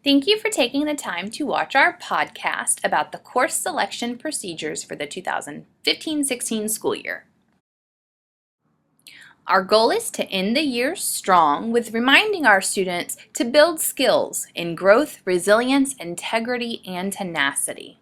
Thank you for taking the time to watch our podcast about the course selection procedures for the 2015-16 school year. Our goal is to end the year strong with reminding our students to build skills in growth, resilience, integrity, and tenacity.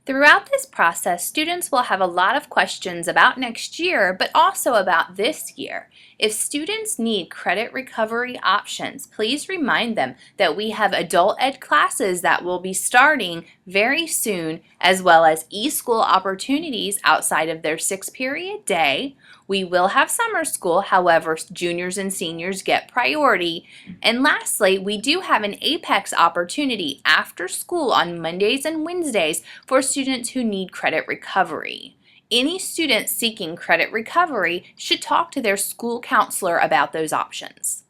Throughout this process, students will have a lot of questions about next year, but also about this year. If students need credit recovery options, please remind them that we have adult ed classes that will be starting very soon, as well as e-school opportunities outside of their 6-period day. We will have summer school, however, juniors and seniors get priority. And lastly, we do have an Apex opportunity after school on Mondays and Wednesdays for students who need credit recovery. Any student seeking credit recovery should talk to their school counselor about those options.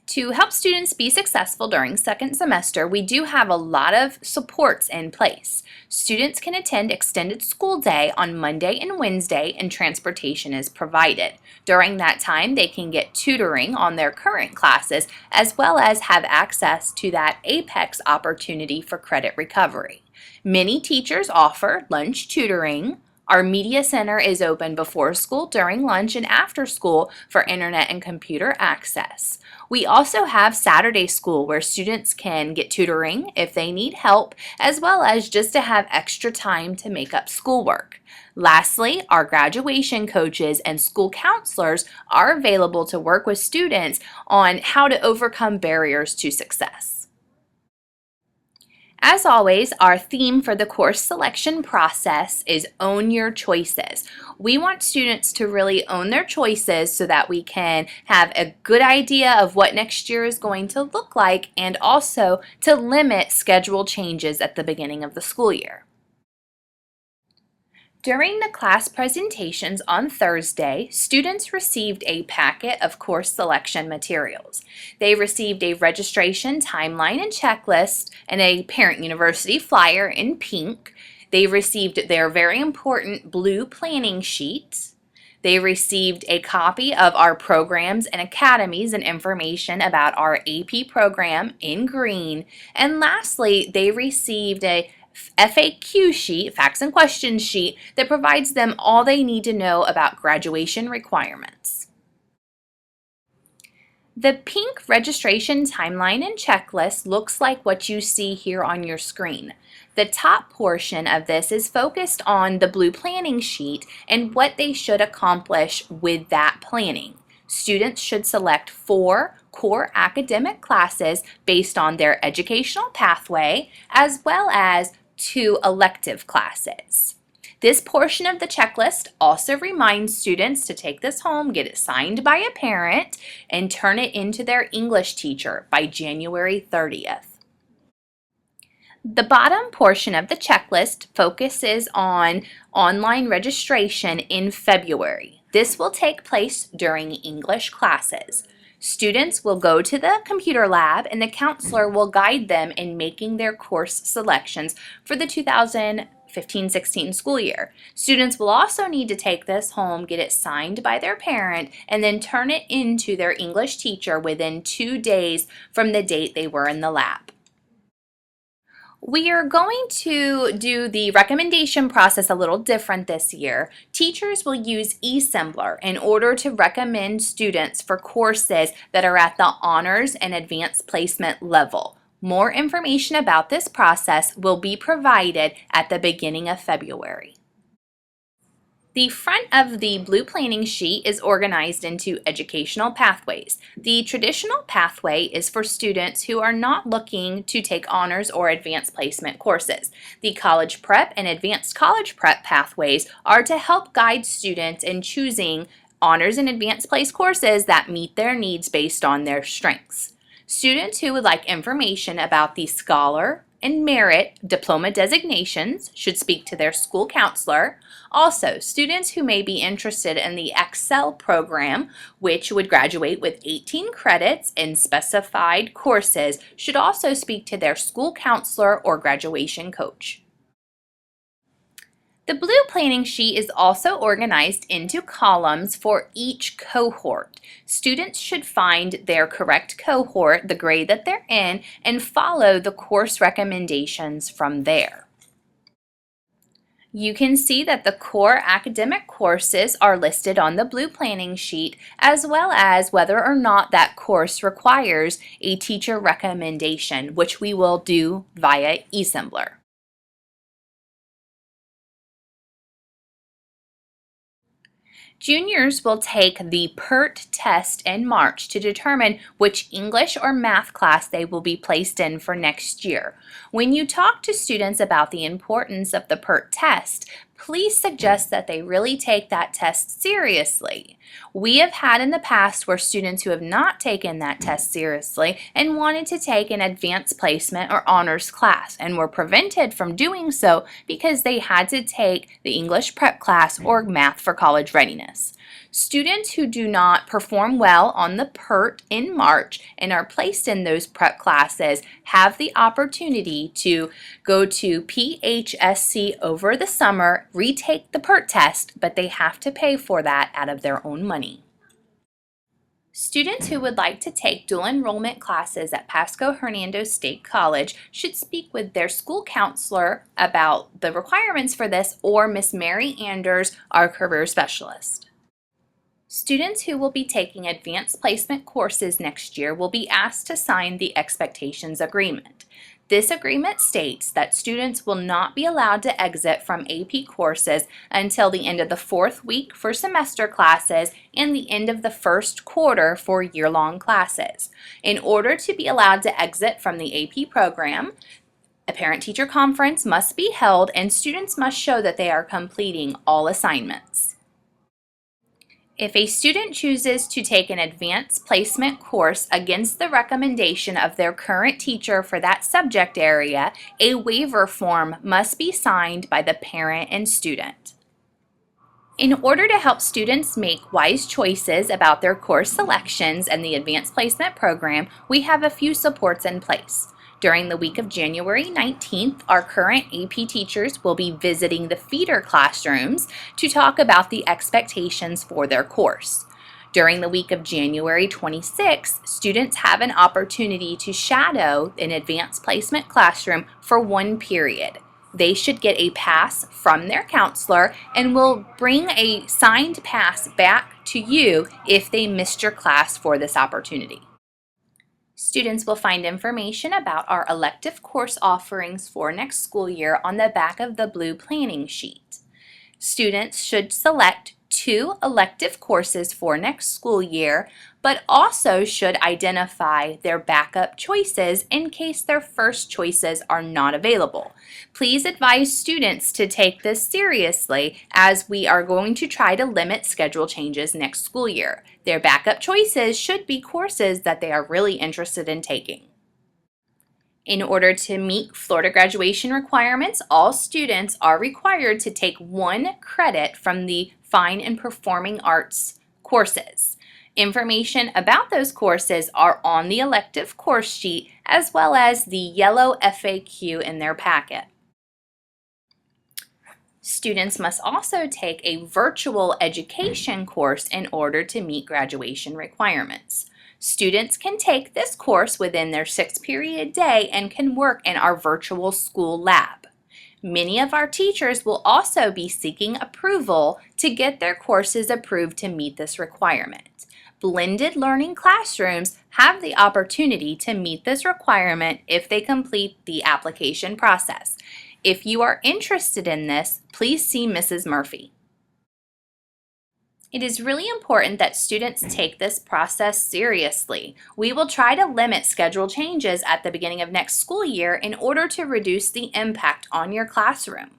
To help students be successful during second semester, we do have a lot of supports in place. Students can attend extended school day on Monday and Wednesday, and transportation is provided. During that time, they can get tutoring on their current classes, as well as have access to that Apex opportunity for credit recovery. Many teachers offer lunch tutoring. Our media center is open before school, during lunch, and after school for internet and computer access. We also have Saturday school where students can get tutoring if they need help, as well as just to have extra time to make up schoolwork. Lastly, our graduation coaches and school counselors are available to work with students on how to overcome barriers to success. As always, our theme for the course selection process is Own Your Choices. We want students to really own their choices so that we can have a good idea of what next year is going to look like, and also to limit schedule changes at the beginning of the school year. During the class presentations on Thursday, students received a packet of course selection materials. They received a registration timeline and checklist and a parent university flyer in pink. They received their very important blue planning sheet. They received a copy of our programs and academies and information about our AP program in green. And lastly, they received a FAQ sheet, facts and questions sheet, that provides them all they need to know about graduation requirements. The pink registration timeline and checklist looks like what you see here on your screen. The top portion of this is focused on the blue planning sheet and what they should accomplish with that planning. Students should select 4 core academic classes based on their educational pathway, as well as 2 elective classes. This portion of the checklist also reminds students to take this home, get it signed by a parent, and turn it into their English teacher by January 30th. The bottom portion of the checklist focuses on online registration in February. This will take place during English classes. Students will go to the computer lab, and the counselor will guide them in making their course selections for the 2015-16 school year. Students will also need to take this home, get it signed by their parent, and then turn it into their English teacher within 2 days from the date they were in the lab. We are going to do the recommendation process a little different this year. Teachers will use eSembler in order to recommend students for courses that are at the honors and advanced placement level. More information about this process will be provided at the beginning of February. The front of the blue planning sheet is organized into educational pathways. The traditional pathway is for students who are not looking to take honors or advanced placement courses. The college prep and advanced college prep pathways are to help guide students in choosing honors and advanced place courses that meet their needs based on their strengths. Students who would like information about the Scholar and Merit diploma designations should speak to their school counselor. Also, students who may be interested in the Excel program, which would graduate with 18 credits in specified courses, should also speak to their school counselor or graduation coach. The blue planning sheet is also organized into columns for each cohort. Students should find their correct cohort, the grade that they're in, and follow the course recommendations from there. You can see that the core academic courses are listed on the blue planning sheet, as well as whether or not that course requires a teacher recommendation, which we will do via eSembler. Juniors will take the PERT test in March to determine which English or math class they will be placed in for next year. When you talk to students about the importance of the PERT test, please suggest that they really take that test seriously. We have had in the past where students who have not taken that test seriously and wanted to take an advanced placement or honors class and were prevented from doing so because they had to take the English prep class or math for college readiness. Students who do not perform well on the PERT in March and are placed in those prep classes have the opportunity to go to PHSC over the summer, retake the PERT test, but they have to pay for that out of their own money. Students who would like to take dual enrollment classes at Pasco Hernando State College should speak with their school counselor about the requirements for this or Miss Mary Anders, our career specialist. Students who will be taking advanced placement courses next year will be asked to sign the expectations agreement. This agreement states that students will not be allowed to exit from AP courses until the end of the fourth week for semester classes and the end of the first quarter for year-long classes. In order to be allowed to exit from the AP program, a parent-teacher conference must be held and students must show that they are completing all assignments. If a student chooses to take an advanced placement course against the recommendation of their current teacher for that subject area, a waiver form must be signed by the parent and student. In order to help students make wise choices about their course selections and the advanced placement program, we have a few supports in place. During the week of January 19th, our current AP teachers will be visiting the feeder classrooms to talk about the expectations for their course. During the week of January 26th, students have an opportunity to shadow an advanced placement classroom for one period. They should get a pass from their counselor and will bring a signed pass back to you if they missed your class for this opportunity. Students will find information about our elective course offerings for next school year on the back of the blue planning sheet. Students should select 2 elective courses for next school year, but also should identify their backup choices in case their first choices are not available. Please advise students to take this seriously as we are going to try to limit schedule changes next school year. Their backup choices should be courses that they are really interested in taking. In order to meet Florida graduation requirements, all students are required to take 1 credit from the Fine and Performing Arts courses. Information about those courses are on the elective course sheet as well as the yellow FAQ in their packet. Students must also take a virtual education course in order to meet graduation requirements. Students can take this course within their 6-period day and can work in our virtual school lab. Many of our teachers will also be seeking approval to get their courses approved to meet this requirement. Blended learning classrooms have the opportunity to meet this requirement if they complete the application process. If you are interested in this, please see Mrs. Murphy. It is really important that students take this process seriously. We will try to limit schedule changes at the beginning of next school year in order to reduce the impact on your classroom.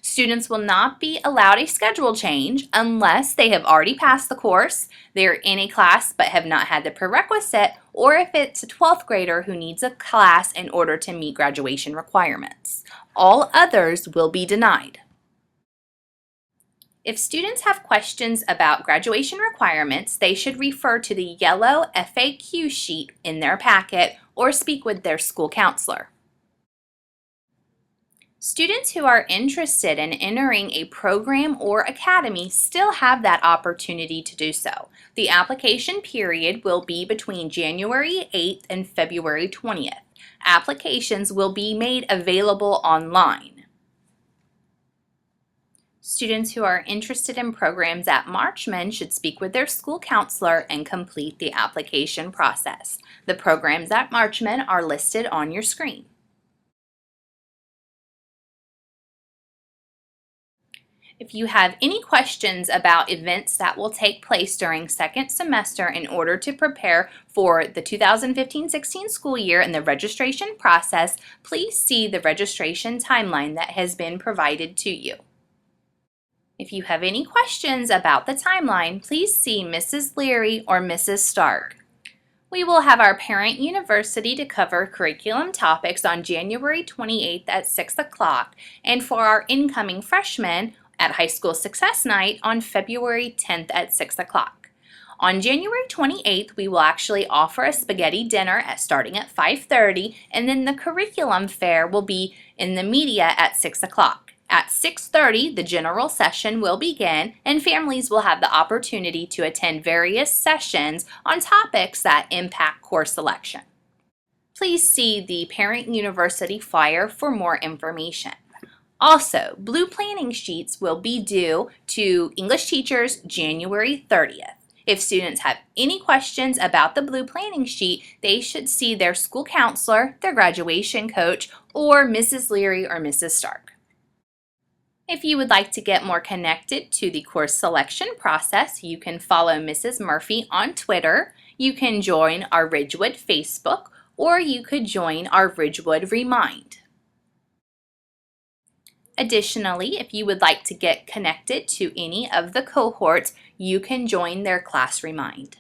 Students will not be allowed a schedule change unless they have already passed the course, they are in a class but have not had the prerequisite, or if it's a 12th grader who needs a class in order to meet graduation requirements. All others will be denied. If students have questions about graduation requirements, they should refer to the yellow FAQ sheet in their packet or speak with their school counselor. Students who are interested in entering a program or academy still have that opportunity to do so. The application period will be between January 8th and February 20th. Applications will be made available online. Students who are interested in programs at Marchman should speak with their school counselor and complete the application process. The programs at Marchman are listed on your screen. If you have any questions about events that will take place during second semester in order to prepare for the 2015-16 school year and the registration process, please see the registration timeline that has been provided to you. If you have any questions about the timeline, please see Mrs. Leary or Mrs. Stark. We will have our parent university to cover curriculum topics on January 28th at 6 o'clock, and for our incoming freshmen at High School Success Night on February 10th at 6 o'clock. On January 28th, we will actually offer a spaghetti dinner starting at 5:30, and then the curriculum fair will be in the media at 6 o'clock. At 6:30, the general session will begin, and families will have the opportunity to attend various sessions on topics that impact course selection. Please see the Parent University flyer for more information. Also, blue planning sheets will be due to English teachers January 30th. If students have any questions about the blue planning sheet, they should see their school counselor, their graduation coach, or Mrs. Leary or Mrs. Stark. If you would like to get more connected to the course selection process, you can follow Mrs. Murphy on Twitter, you can join our Ridgewood Facebook, or you could join our Ridgewood Remind. Additionally, if you would like to get connected to any of the cohorts, you can join their class Remind.